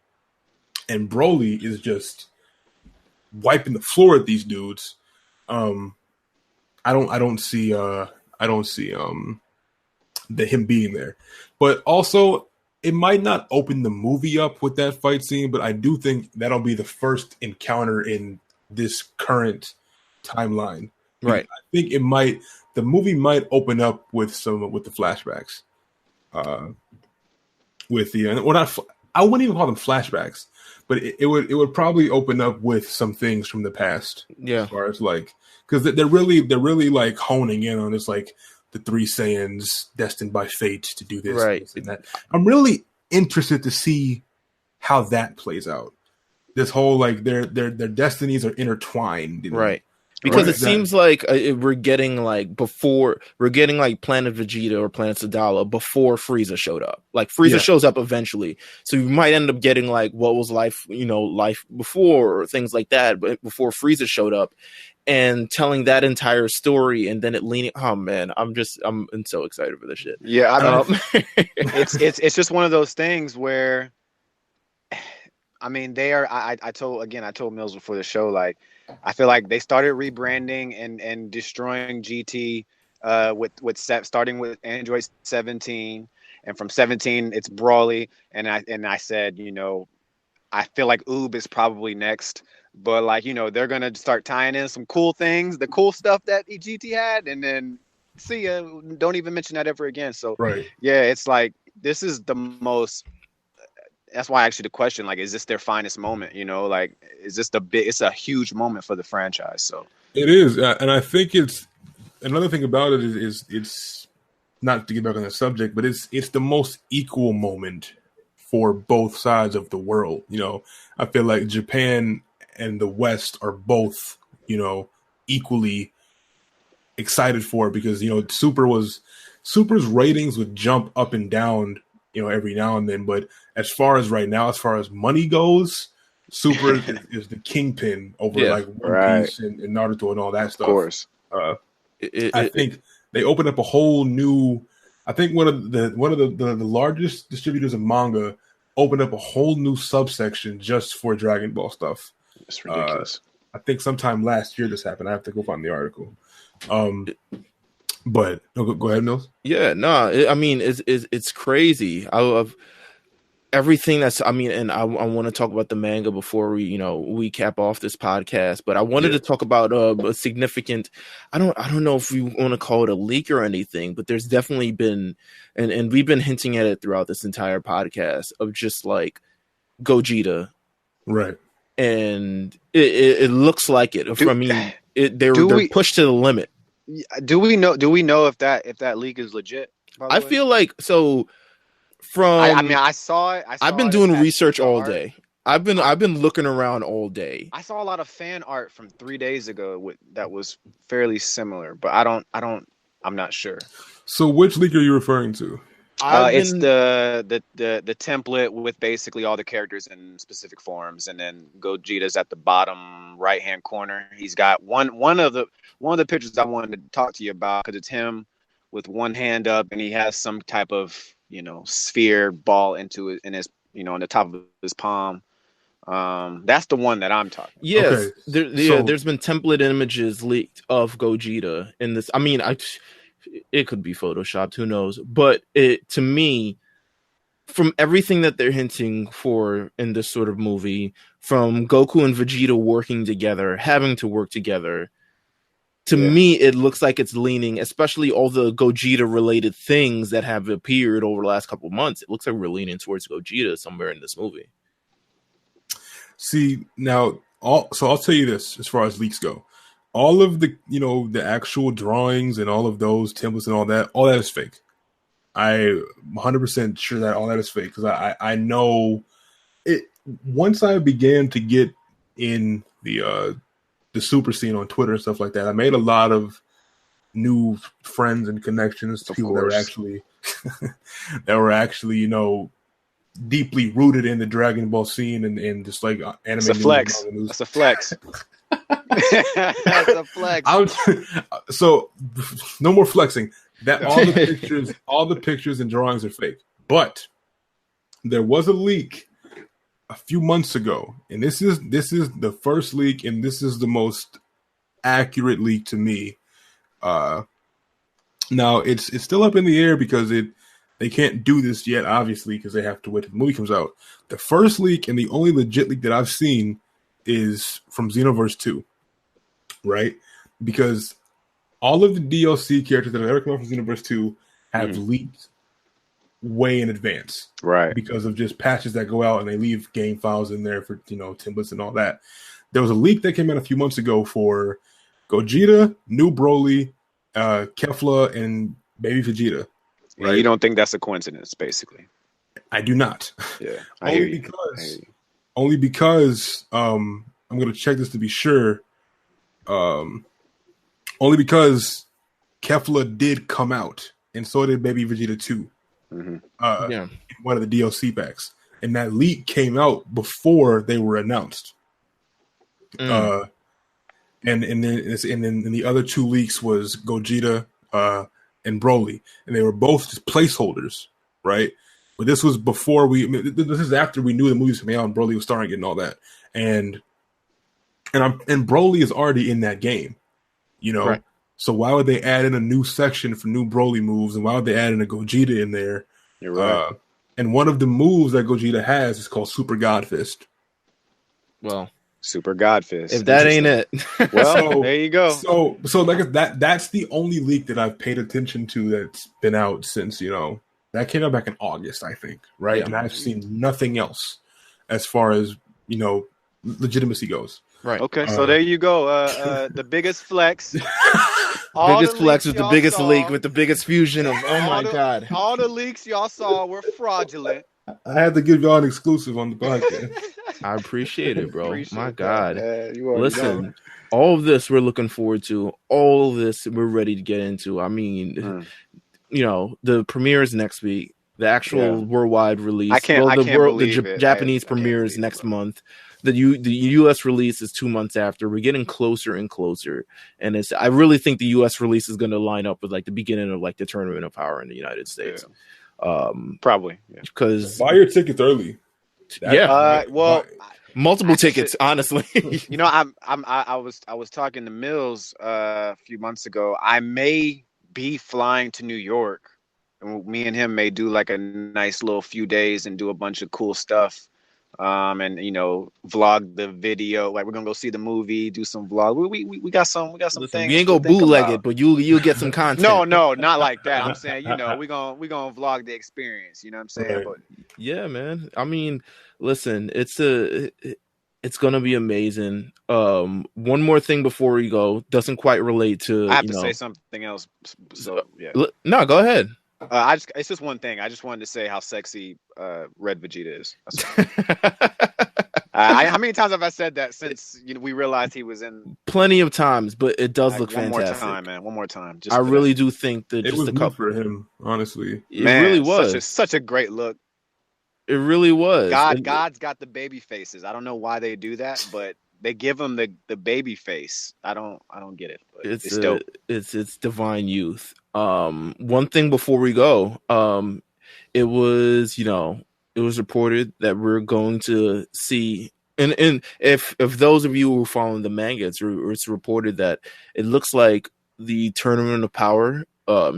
and Broly is just wiping the floor at these dudes, I don't see him being there. But also, it might not open the movie up with that fight scene, but I do think that'll be the first encounter in this current timeline. Right. I think the movie might open up with the flashbacks. I wouldn't even call them flashbacks, but it would probably open up with some things from the past. Yeah. As far as because they're really like honing in on this, like the three Saiyans destined by fate to do this, right, and that. I'm really interested to see how that plays out. This whole their destinies are intertwined, right? Because it seems like we're getting Planet Vegeta or Planet Sadala before Frieza showed up. Like, Frieza shows up eventually, so you might end up getting what was life before, or things like that, but before Frieza showed up, and telling that entire story, and then it leaning. Oh man, I'm so excited for this shit. Yeah, I mean, it's just one of those things where, I mean, they are. I told Meelz before the show, I feel like they started rebranding and destroying GT starting with Android 17, and from 17 it's Broly, and I said, I feel like Oob is probably next, but they're gonna start tying in some cool things, the cool stuff that GT had, and then see ya, don't even mention that ever again. So yeah, it's this is the most. That's why actually the question, is this their finest moment? Is this it's a huge moment for the franchise. So it is. And I think it's another thing about it is it's not to get back on the subject, but it's the most equal moment for both sides of the world. I feel like Japan and the West are both, equally excited for it, because, Super's ratings would jump up and down, every now and then. But as far as right now, as far as money goes, Super is the kingpin over One Piece and Naruto and all that stuff. Of course. I think they opened up a whole new. I think one of the largest distributors of manga opened up a whole new subsection just for Dragon Ball stuff. It's ridiculous. I think sometime last year this happened. I have to go find the article. But go ahead, Meelz. Yeah, no, it's crazy. I love everything and I want to talk about the manga before we cap off this podcast. But I wanted to talk about a significant. I don't know if we want to call it a leak or anything, but there's definitely been, and we've been hinting at it throughout this entire podcast, of just Gogeta, right? And it looks like it. They're pushed to the limit. Do we know if that leak is legit? I feel like so. I saw it. I've been doing research all day. I've been looking around all day. I saw a lot of fan art from 3 days ago that was fairly similar, but I'm not sure. So which leak are you referring to? It's the template with basically all the characters in specific forms, and then Gogeta's at the bottom right hand corner. He's got one of the pictures I wanted to talk to you about, because it's him with one hand up, and he has some type of sphere ball in his on the top of his palm. That's the one that I'm talking about. Yes, there's been template images leaked of Gogeta in this. I mean, it could be photoshopped, who knows? But to me, from everything that they're hinting for in this sort of movie, from Goku and Vegeta working together, having to work together, to me, it looks like it's leaning, especially all the Gogeta-related things that have appeared over the last couple of months. It looks like we're leaning towards Gogeta somewhere in this movie. See, now, so I'll tell you this, as far as leaks go. All of the, the actual drawings and all of those templates and all that is fake. I'm 100% sure that all that is fake, because I know it. Once I began to get in the super scene on Twitter and stuff like that, I made a lot of new friends and connections to people that were actually deeply rooted in the Dragon Ball scene and just like anime. That's a flex. That's a flex. That's a flex. So no more flexing. That all the pictures and drawings are fake. But there was a leak a few months ago, and this is the first leak, and this is the most accurate leak to me. Now it's still up in the air because they can't do this yet, obviously, because they have to wait till the movie comes out. The first leak and the only legit leak that I've seen is from Xenoverse 2, right? Because all of the DLC characters that have ever come out from Xenoverse 2 have leaked way in advance, right? Because of just patches that go out and they leave game files in there for templates and all that. There was a leak that came out a few months ago for Gogeta, New Broly, Kefla, and Baby Vegeta. Right? You don't think that's a coincidence, basically? I do not. Yeah, only because I'm going to check this to be sure. Only because Kefla did come out, and so did Baby Vegeta 2. In one of the DLC packs, and that leak came out before they were announced. And then the other two leaks was Gogeta and Broly, and they were both just placeholders, right? But this was before this is after we knew the movie was coming out and Broly was starring it and all that, and Broly is already in that game, Right. So why would they add in a new section for new Broly moves, and why would they add in a Gogeta in there? You're right. And one of the moves that Gogeta has is called Super God Fist. Well, Super God Fist. If that ain't it, well, there you go. So like that's the only leak that I've paid attention to that's been out since that came out back in August, I think, right? And I've seen nothing else as far as legitimacy goes. Right. Okay, so there you go. The biggest flex. Biggest flex with the biggest leak with the biggest fusion of God. All the leaks y'all saw were fraudulent. I had to give y'all an exclusive on the podcast. I appreciate it, bro. My God. Listen, all of this we're looking forward to. All of this we're ready to get into. I mean, the premiere is next week. The actual worldwide release. The Japanese premiere is next month. The U.S. release is 2 months after. We're getting closer and closer, and I really think the U.S. release is going to line up with like the beginning of like the Tournament of Power in the United States. Probably because buy your tickets early. Multiple tickets. Honestly, I was talking to Meelz a few months ago. I may be flying to New York, and me and him may do like a nice little few days and do a bunch of cool stuff. And vlog the video. Like we're gonna go see the movie, do some vlog. We got some things. We ain't gonna bootleg it, but you'll get some content. No, not like that. I'm saying, we gonna vlog the experience. You know what I'm saying? But yeah, man. I mean, listen, it's gonna be amazing. One more thing before we go, doesn't quite relate to. I have to say something else. So yeah. No, go ahead. It's just one thing. I just wanted to say how sexy Red Vegeta is. How many times have I said that since we realized he was in? Plenty of times, but it does look fantastic. One more time, man. One more time. I really do think that it was good for him. Honestly, it really was such a great look. It really was. God's got the baby faces. I don't know why they do that, but they give him the baby face. I don't get it. But it's dope. It's divine youth. One thing before we go, it was reported that we're going to see And if those of you who are following the manga, it's reported that it looks like the Tournament of Power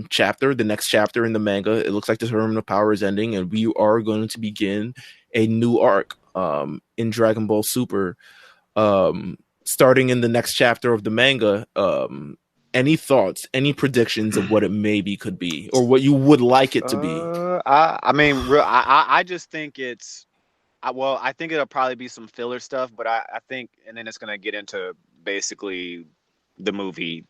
chapter, the next chapter in the manga, it looks like the Tournament of Power is ending, and we are going to begin a new arc in Dragon Ball Super, starting in the next chapter of the manga. Any thoughts, any predictions of what it maybe could be, or what you would like it to be? I just think it's. I think it'll probably be some filler stuff, but I think, and then it's gonna get into basically the movie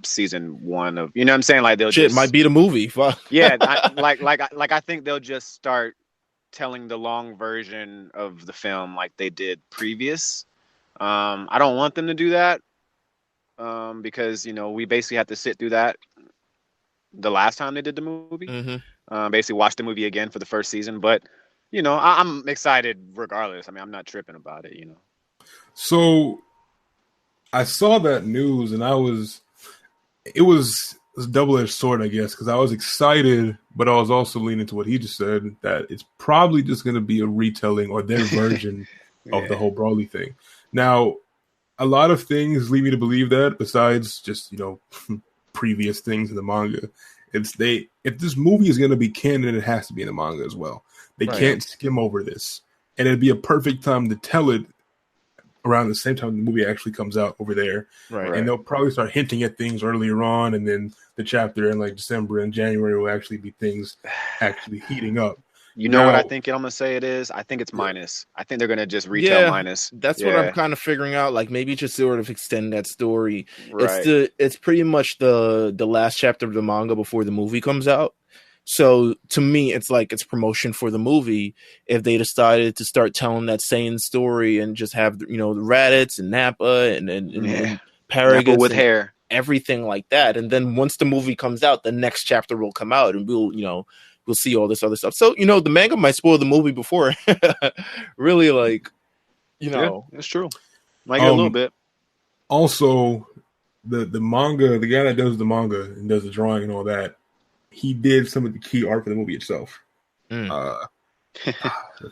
season 1 of, you know what I'm saying? Like It might be the movie. Fuck. Yeah, I think they'll just start telling the long version of the film like they did previous. I don't want them to do that because we basically had to sit through that the last time they did the movie. Mm-hmm. Basically watch the movie again for the first season, but. I'm excited regardless. I mean, I'm not tripping about it, So I saw that news and it was a double-edged sword, I guess, because I was excited, but I was also leaning to what he just said, that it's probably just going to be a retelling or their version of the whole Broly thing. Now, a lot of things lead me to believe that, besides just, previous things in the manga. If this movie is going to be canon, it has to be in the manga as well. They can't skim over this. And it'd be a perfect time to tell it around the same time the movie actually comes out over there. Right. And they'll probably start hinting at things earlier on, and then the chapter in like December and January will actually be things actually heating up. What I think I'm going to say it is? I think it's minus. I think they're going to just retell minus. That's what I'm kind of figuring out. Like maybe just sort of extend that story. Right. It's pretty much the last chapter of the manga before the movie comes out. So to me, it's like it's promotion for the movie. If they decided to start telling that same story and just have the Raditz and Nappa and Paragus with hair, everything like that, and then once the movie comes out, the next chapter will come out, and we'll see all this other stuff. So the manga might spoil the movie before. Really, it's true. Might get a little bit. Also, the manga, the guy that does the manga and does the drawing and all that, he did some of the key art for the movie itself a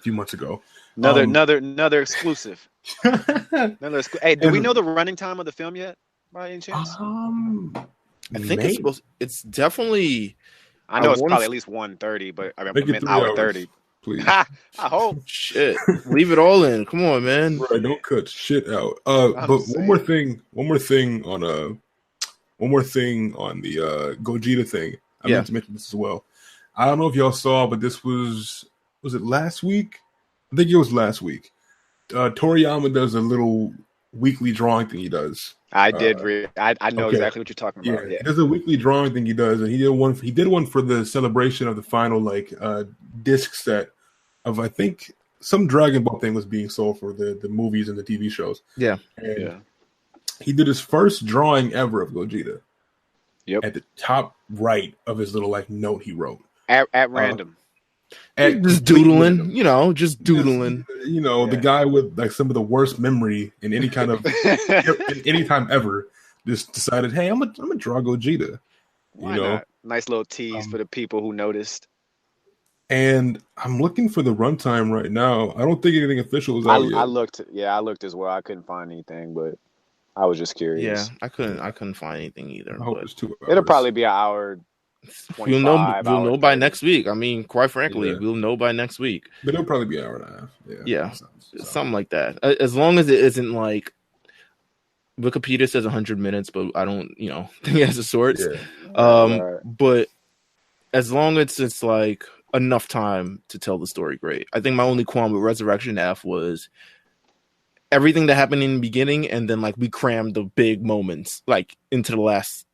few months ago. Another exclusive. Hey, do we know the running time of the film yet, by any chance? I think it's definitely. I know it's probably at least 1:30, but I mean hour 30. Please. I hope. Shit. Leave it all in. Come on, man. Right, don't cut shit out. But one more thing on the Gogeta thing. I meant to mention this as well. I don't know if y'all saw, but this was it last week? I think it was last week. Toriyama does a little weekly drawing thing he does. I did read. I know exactly what you're talking about. Yeah. There's a weekly drawing thing he does, and he did one for the celebration of the final disc set of, I think, some Dragon Ball thing was being sold for the movies and the TV shows. Yeah. And he did his first drawing ever of Gogeta. Yep. At the top right of his little note he wrote at random. Just doodling, just doodling. The guy with some of the worst memory in any kind of any time ever just decided, hey, I'm gonna draw Gogeta. Why not? Nice little tease for the people who noticed. And I'm looking for the runtime right now. I don't think anything official is out yet. I looked as well. I couldn't find anything, but I was just curious. Yeah, I couldn't find anything either. I hope it's 2 hours. It'll probably be an hour. We'll know by next week. I mean, quite frankly, we'll know by next week. But it'll probably be an hour and a half. Yeah, something like that. As long as it isn't like Wikipedia says 100 minutes, but I don't, think it has a source. Yeah. But as long as it's like enough time to tell the story, great. I think my only qualm with Resurrection F was everything that happened in the beginning, and then we crammed the big moments into the last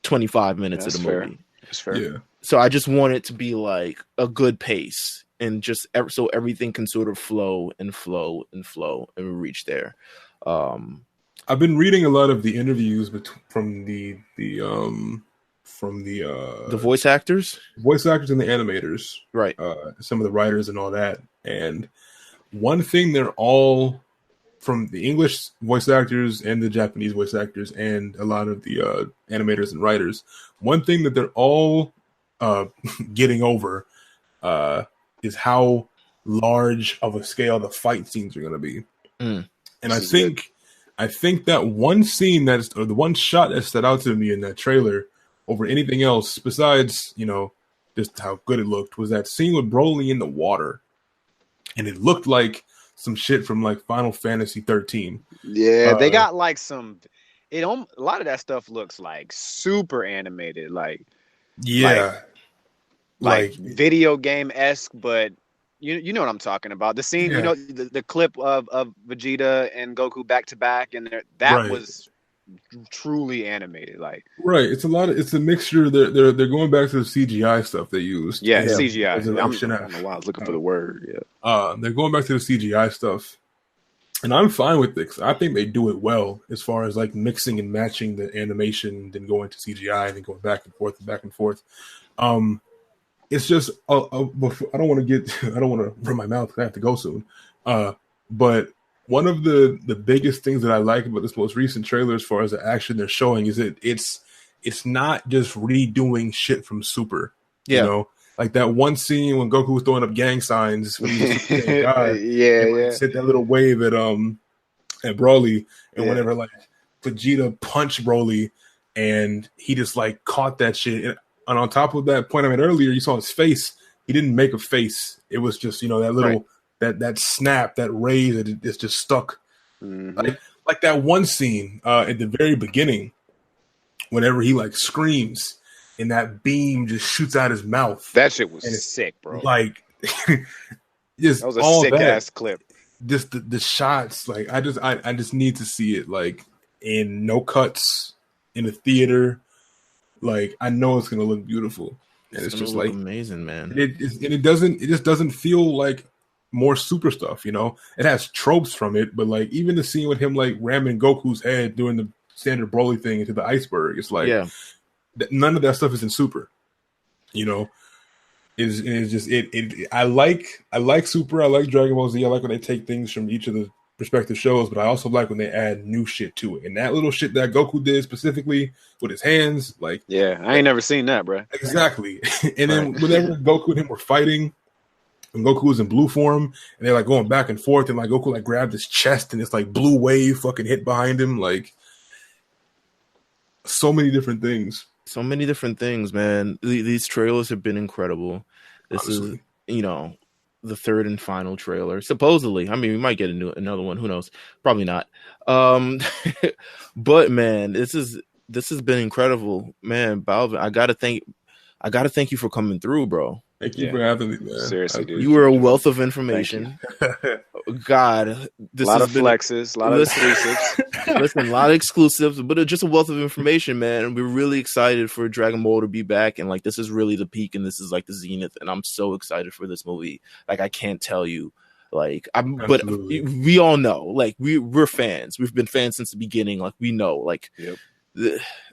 25 minutes of the movie. That's fair. Yeah. So I just want it to be a good pace, and just so everything can sort of flow and reach there. I've been reading a lot of the interviews from the voice actors and the animators, right? Some of the writers and all that. And one thing they're all, from the English voice actors and the Japanese voice actors and a lot of the animators and writers, one thing that they're all getting over is how large of a scale the fight scenes are going to be. And I think that one scene or the one shot that stood out to me in that trailer over anything else, besides, you know, just how good it looked, was that scene with Broly in the water. And it looked like some shit from like Final Fantasy 13. Yeah, they got like some. A lot of that stuff looks like super animated, like like video game-esque, but you know what I'm talking about. The scene, you know, the clip of Vegeta and Goku back to back, and that was truly animated. Like it's a mixture. They're going back to the CGI stuff they used. CGI. I don't know why I was looking for the word. They're going back to the CGI stuff, and I'm fine with it. I think they do it well as far as like mixing and matching the animation, then going to CGI, and then going back and forth and back and forth. It's just I don't want to run my mouth because I have to go soon. But one of the biggest things that I like about this most recent trailer, as far as the action they're showing, is that it's not just redoing shit from Super. You know, like that one scene when Goku was throwing up gang signs when he was hit that little wave at Broly, and whenever like Vegeta punched Broly, and he just like caught that shit. And on top of that point I made earlier, you saw his face. He didn't make a face. It was just, you know, that little that snap, that raise that it's just stuck. Like that one scene at the very beginning, whenever he like screams and that beam just shoots out his mouth. That shit was sick, bro. Like just that was a sick ass clip. Just the shots, like I just need to see it like in no cuts in a theater. Like I know it's gonna look beautiful, and it's just like amazing, man. It just doesn't feel like more Super stuff, you know. It has tropes from it, but like even the scene with him like ramming Goku's head doing the standard Broly thing into the iceberg, it's like none of that stuff is in Super, you know. It's just I like Super, I like Dragon Ball Z, I like when they take things from each of the respective shows, but I also like when they add new shit to it. And that little shit that Goku did specifically with his hands, like I ain't never seen that, bro. Exactly. And then whenever Goku and him were fighting, and Goku was in blue form, and they're like going back and forth, and like Goku like grabbed his chest, and it's like blue wave fucking hit behind him, like so many different things. So many different things, man. These trailers have been incredible. This is, you know, the third and final trailer, supposedly. I mean, we might get another one. Who knows? Probably not. But man, this has been incredible, man. Balvin, I gotta thank you for coming through, bro. Thank you for having me, man. Seriously, dude. You were a wealth of information. God, this a lot of flexes, a lot of exclusives. Listen, a lot of exclusives, but just a wealth of information, man. And we're really excited for Dragon Ball to be back, and like this is really the peak, and this is like the zenith. And I'm so excited for this movie. Like I can't tell you, like but we all know, like we're fans. We've been fans since the beginning. Like we know, like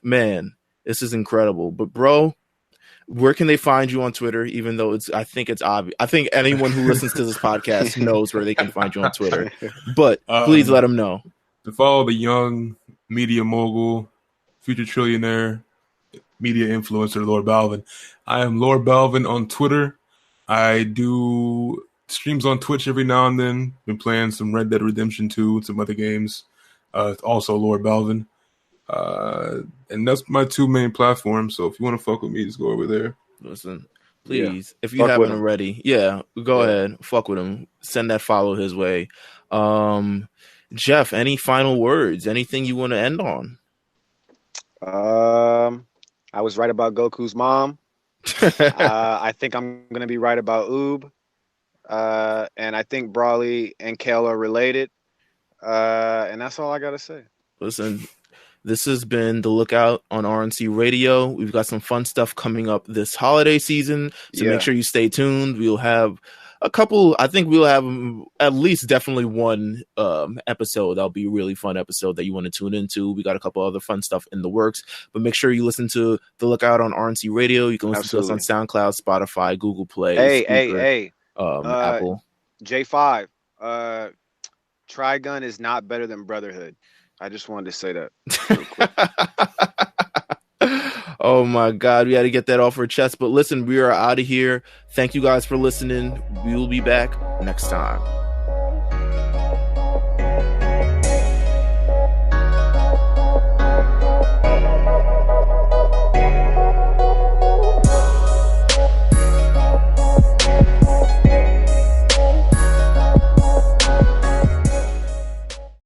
man, this is incredible. But bro, where can they find you on Twitter? Even though I think it's obvious. I think anyone who listens to this podcast knows where they can find you on Twitter. But please let them know. To follow the young media mogul, future trillionaire, media influencer, Lord Balvin. I am Lord Balvin on Twitter. I do streams on Twitch every now and then. Been playing some Red Dead Redemption 2 and some other games. Also Lord Balvin. And that's my two main platforms. So if you want to fuck with me, just go over there. Listen, please, if you haven't already, go ahead, fuck with him. Send that follow his way. Jeff, any final words? Anything you want to end on? I was right about Goku's mom. I think I'm gonna be right about Oob. And I think Broly and Kale are related. And that's all I gotta say. Listen, this has been The Lookout on RNC Radio. We've got some fun stuff coming up this holiday season, so make sure you stay tuned. We'll have a couple. I think we'll have at least definitely one episode that'll be a really fun episode that you want to tune into. We got a couple other fun stuff in the works, but make sure you listen to The Lookout on RNC Radio. You can listen to us on SoundCloud, Spotify, Google Play, Hey, Apple. J5, Trigun is not better than Brotherhood. I just wanted to say that real quick. Oh my God, we had to get that off our chest. But listen, we are out of here. Thank you guys for listening. We will be back next time.